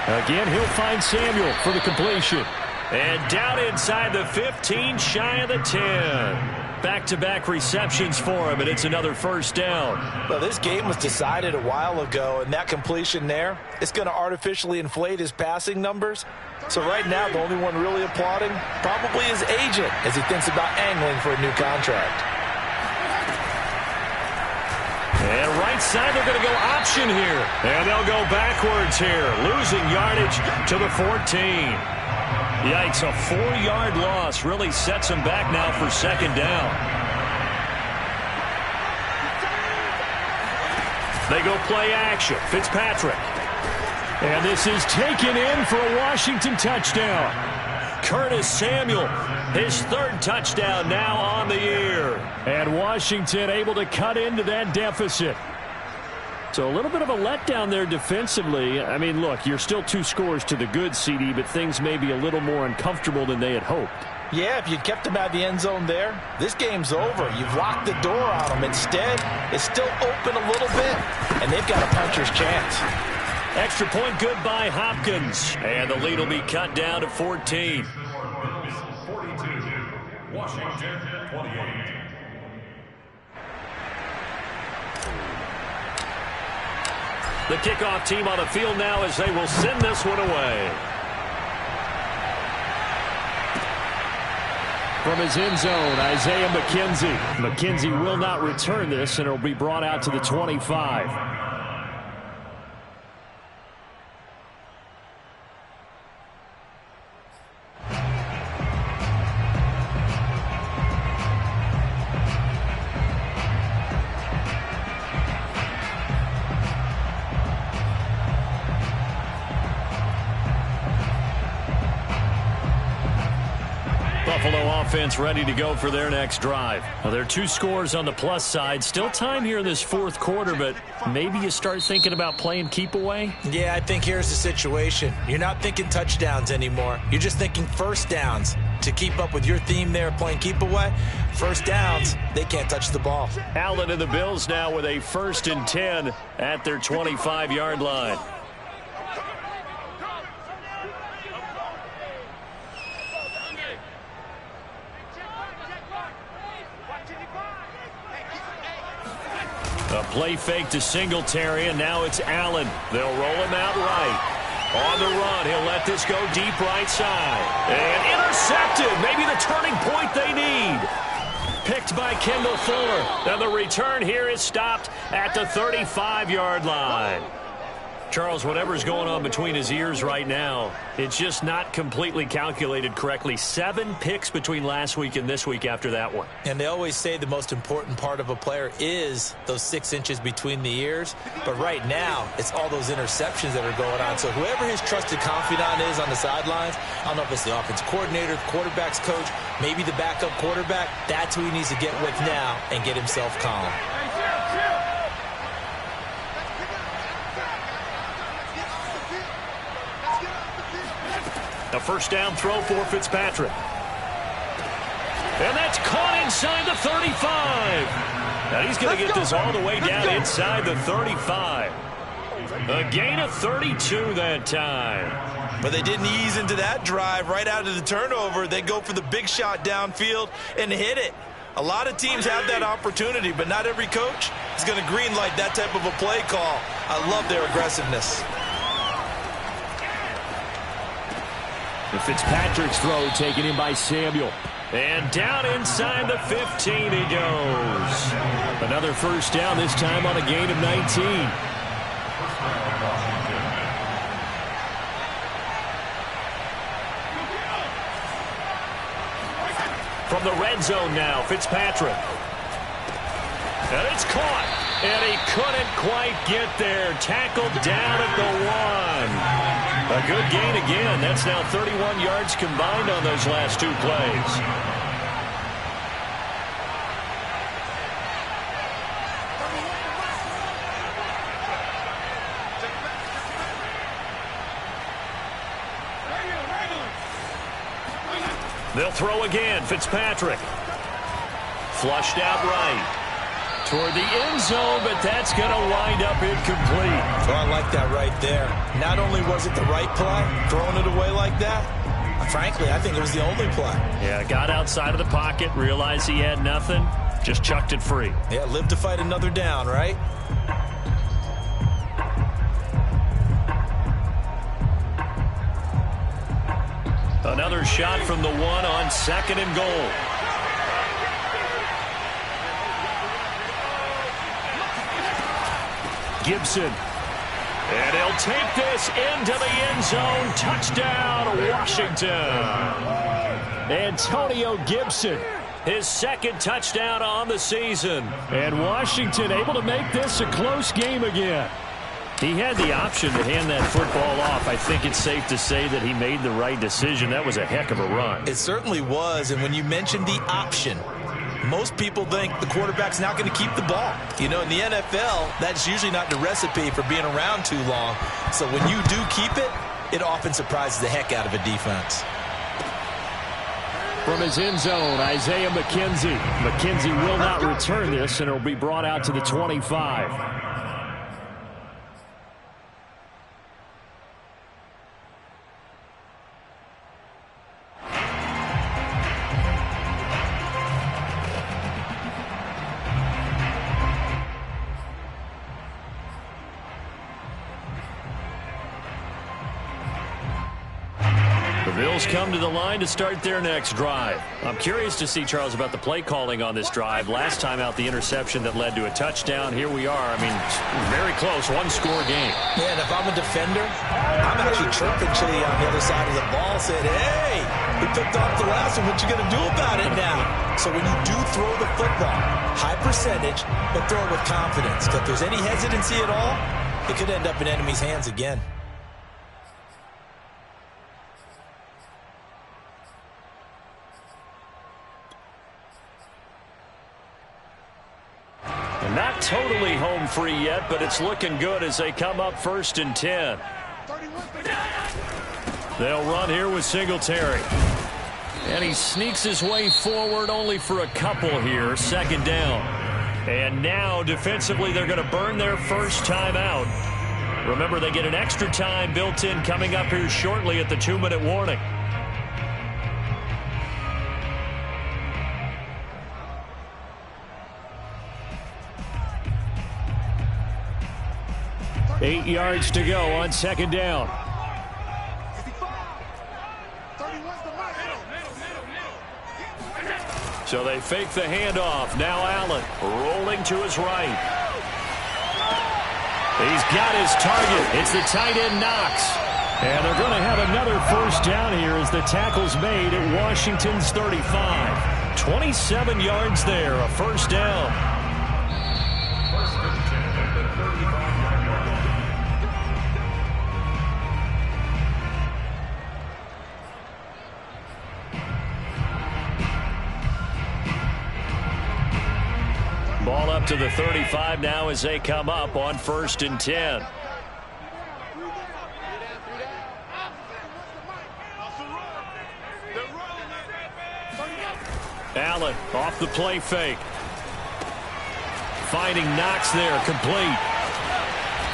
Again, he'll find Samuel for the completion. And down inside the 15, shy of the 10. Back-to-back receptions for him, and it's another first down. Well, this game was decided a while ago, and that completion there, it's going to artificially inflate his passing numbers. So right now, the only one really applauding probably his agent as he thinks about angling for a new contract. And right side, they're going to go option here. And they'll go backwards here, losing yardage to the 14. Yikes, a 4-yard loss really sets him back now for second down. They go play action. Fitzpatrick. And this is taken in for a Washington touchdown. Curtis Samuel, his third touchdown now on the year. And Washington able to cut into that deficit. So a little bit of a letdown there defensively. I mean, look, you're still 2 scores to the good, CD, but things may be a little more uncomfortable than they had hoped. Yeah, if you'd kept them out of the end zone there, this game's over. You've locked the door on them. Instead, it's still open a little bit, and they've got a puncher's chance. Extra point good by Hopkins. And the lead will be cut down to 14. 42, Washington 28. The kickoff team on the field now as they will send this one away. From his end zone, Isaiah McKenzie. McKenzie will not return this, and it will be brought out to the 25. Buffalo offense ready to go for their next drive. Well, there are 2 scores on the plus side. Still time here in this 4th quarter, but maybe you start thinking about playing keep away? Yeah, I think here's the situation. You're not thinking touchdowns anymore. You're just thinking first downs. To keep up with your theme there, playing keep away, first downs, they can't touch the ball. Allen and the Bills now with a 1st and 10 at their 25-yard line. A play fake to Singletary, and now it's Allen. They'll roll him out right. On the run, he'll let this go deep right side. And intercepted. Maybe the turning point they need. Picked by Kendall Fuller. And the return here is stopped at the 35-yard line. Charles, whatever's going on between his ears right now, it's just not completely calculated correctly. 7 picks between last week and this week after that one. And they always say the most important part of a player is those 6 inches between the ears. But right now, it's all those interceptions that are going on. So whoever his trusted confidant is on the sidelines, I don't know if it's the offensive coordinator, the quarterback's coach, maybe the backup quarterback, that's who he needs to get with now and get himself calm. A first down throw for Fitzpatrick. And that's caught inside the 35. Now he's going to get this all the way down inside the 35. A gain of 32 that time. But they didn't ease into that drive right out of the turnover. They go for the big shot downfield and hit it. A lot of teams have that opportunity, but not every coach is going to greenlight that type of a play call. I love their aggressiveness. The Fitzpatrick's throw taken in by Samuel. And down inside the 15 he goes. Another first down, this time on a gain of 19. From the red zone now, Fitzpatrick. And it's caught. And he couldn't quite get there. Tackled down at the 1. A good gain again. That's now 31 yards combined on those last 2 plays. They'll throw again. Fitzpatrick. Flushed out right. toward the end zone, but that's going to wind up incomplete. Oh, I like that right there. Not only was it the right play, throwing it away like that, frankly, I think it was the only play. Yeah, got outside of the pocket, realized he had nothing, just chucked it free. Yeah, live to fight another down, right? Another shot from the one on 2nd and goal. Gibson. And he'll take this into the end zone. Touchdown, Washington. Antonio Gibson, his 2nd touchdown on the season. And Washington able to make this a close game again. He had the option to hand that football off. I think it's safe to say that he made the right decision. That was a heck of a run. It certainly was. And when you mentioned the option, most people think the quarterback's not going to keep the ball. You know, in the NFL, that's usually not the recipe for being around too long. So when you do keep it, it often surprises the heck out of a defense. From his end zone, Isaiah McKenzie. McKenzie will not return this, and it'll be brought out to the 25. Come to the line to start their next drive. I'm curious to see, Charles, about the play calling on this drive. Last time out, the interception that led to a touchdown. Here we are. I mean, very close, one-score game. Yeah, and if I'm a defender, I'm actually chirping Chili on the other side of the ball, saying, hey, we picked off the last one. What you going to do about it now? So when you do throw the football, high percentage, but throw it with confidence. If there's any hesitancy at all, it could end up in enemy's hands again. Not totally home free yet, but it's looking good as they come up 1st and 10. They'll run here with Singletary. And he sneaks his way forward only for a couple here. 2nd down. And now defensively they're going to burn their first time out. Remember, they get an extra time built in coming up here shortly at the 2-minute warning. Eight yards to go on 2nd down. So they fake the handoff. Now Allen rolling to his right. He's got his target. It's the tight end Knox. And they're going to have another first down here as the tackle's made at Washington's 35. 27 yards there, a first down. Ball up to the 35 now as they come up on 1st and 10. Allen off the play fake. Finding Knox there, complete.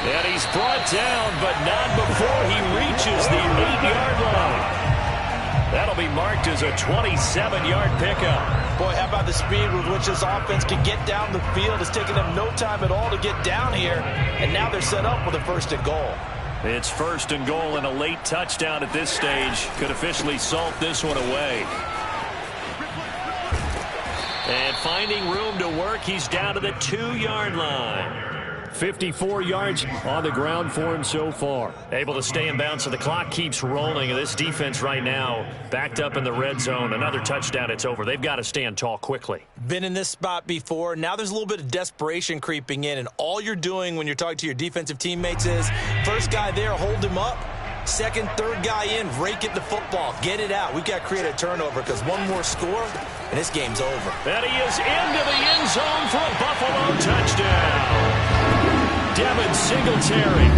And he's brought down, but not before he reaches the 8-yard line. That'll be marked as a 27-yard pickup. Boy, how about the speed with which this offense can get down the field? It's taken them no time at all to get down here, and now they're set up with a 1st and goal. It's 1st and goal, and a late touchdown at this stage could officially salt this one away. And finding room to work, he's down to the 2-yard line. 54 yards on the ground for him so far. Able to stay in bounds, so the clock keeps rolling. And this defense right now backed up in the red zone. Another touchdown, it's over. They've got to stand tall quickly. Been in this spot before. Now there's a little bit of desperation creeping in. And all you're doing when you're talking to your defensive teammates is, first guy there, hold him up. Second, third guy in, rake it the football. Get it out. We've got to create a turnover because one more score, and this game's over. And he is into the end zone for a Buffalo touchdown. Devin Singletary,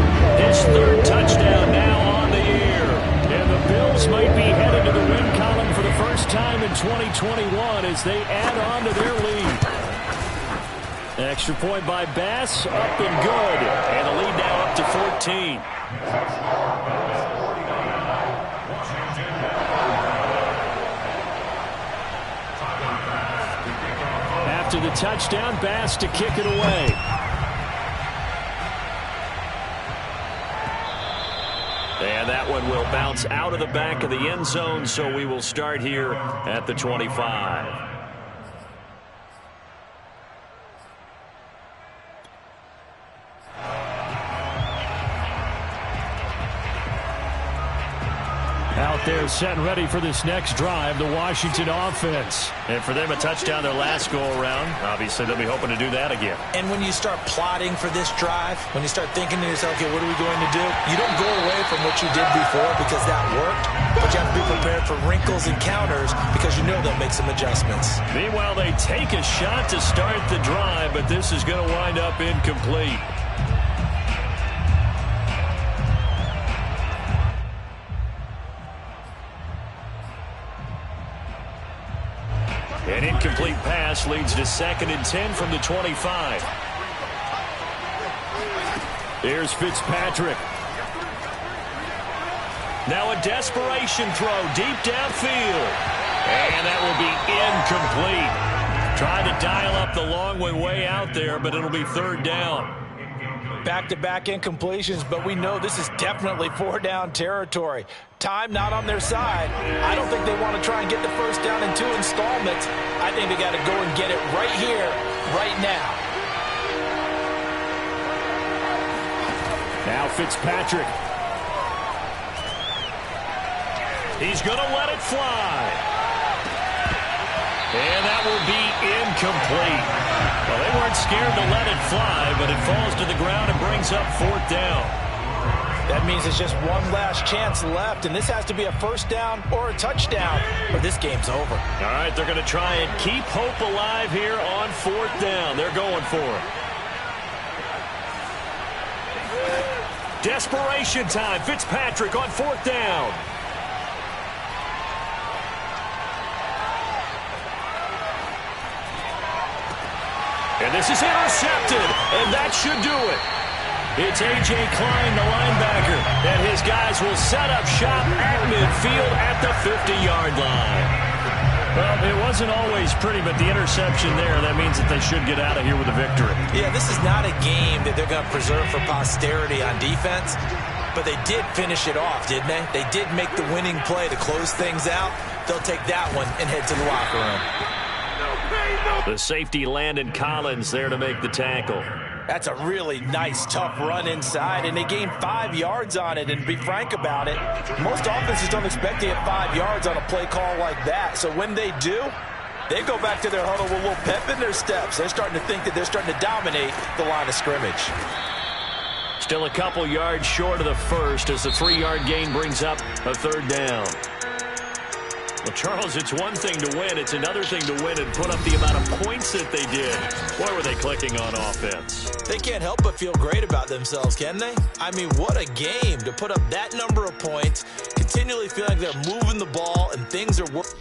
his 3rd touchdown now on the year. And the Bills might be headed to the win column for the first time in 2021 as they add on to their lead. Extra point by Bass, up and good. And the lead now up to 14. After the touchdown, Bass to kick it away. And that one will bounce out of the back of the end zone, so we will start here at the 25. Out there set and ready for this next drive, the Washington offense. And for them, a touchdown their last go-around. Obviously, they'll be hoping to do that again. And when you start plotting for this drive, when you start thinking to yourself, okay, what are we going to do? You don't go away from what you did before because that worked, but you have to be prepared for wrinkles and counters because you know they'll make some adjustments. Meanwhile, they take a shot to start the drive, but this is going to wind up incomplete. An incomplete pass leads to 2nd and 10 from the 25. Here's Fitzpatrick. Now a desperation throw deep downfield. And that will be incomplete. Trying to dial up the long one way out there, but it'll be 3rd down. Back-to-back incompletions, but we know this is definitely 4-down territory. Time not on their side. I don't think they want to try and get the 1st down in 2 installments. I think they got to go and get it right here, right now. Now Fitzpatrick. He's going to let it fly. And that will be incomplete. Well, they weren't scared to let it fly, but it falls to the ground and brings up 4th down. That means it's just one last chance left, and this has to be a 1st down or a touchdown, or this game's over. All right, they're going to try and keep hope alive here on 4th down. They're going for it. Desperation time. Fitzpatrick on 4th down. And this is intercepted, and that should do it. It's A.J. Klein, the linebacker, and his guys will set up shop at midfield at the 50-yard line. Well, it wasn't always pretty, but the interception there, that means that they should get out of here with a victory. Yeah, this is not a game that they're going to preserve for posterity on defense, but they did finish it off, didn't they? They did make the winning play to close things out. They'll take that one and head to the locker room. The safety Landon Collins there to make the tackle. That's a really nice, tough run inside, and they gained 5 yards on it. And to be frank about it, most offenses don't expect to get 5 yards on a play call like that. So when they do, they go back to their huddle with a little pep in their steps. They're starting to think that they're starting to dominate the line of scrimmage. Still a couple yards short of the first as the 3-yard gain brings up a 3rd down. Well, Charles, it's one thing to win. It's another thing to win and put up the amount of points that they did. Boy, were they clicking on offense. They can't help but feel great about themselves, can they? I mean, what a game to put up that number of points, continually feeling like they're moving the ball and things are working.